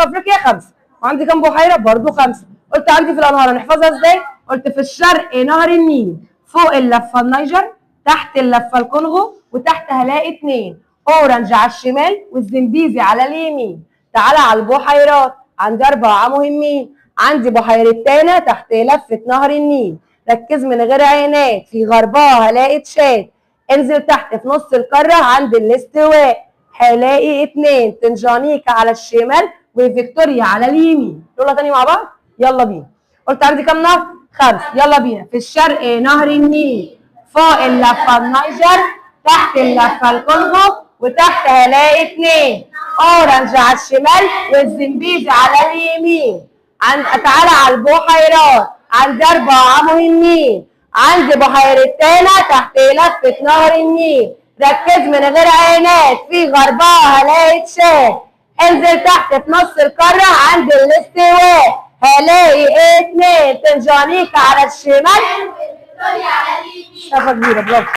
جنوب افريقيا 5. وعندي كام بحيره؟ برضو 5. قلت عندي في الانهار هنحفظها ازاي؟ قلت في الشرق نهر النيل، فوق اللفه النيجر، تحت اللفه الكونغو، وتحت هلاقي 2. اورنج على الشمال والزنبيزي على اليمين. تعالى على البحيرات، عندي 4 مهمين. عندي بحيره تانا تحت لفه نهر النيل، ركز من غير عينات، في غربها هلاقي تشاد. انزل تحت في نص القاره عند الاستواء، هلاقي 2. تنجانيكا على الشمال وفيكتوريا على اليمين. يلا تاني مع بعض، يلا بينا. قلت عندي كام نهر؟ 5. يلا بينا. في الشرق نهر النيل، فوق اللفه النيجر، تحت اللفه الكونغو، وتحت هلاقي 2. اورنج على الشمال والزنبيزي على اليمين. تعالى على البحيرات، عندي 4 مهمين. عندي بحيرة تانا تحت لفة نهر النيل، ركز من غير عينات، في غربها هلاقي تشاد. انزل تحت في نص القارة عند الاستواء، هلاقي 2. تنجانيكا على الشمال. شافة كبيرة، برافو.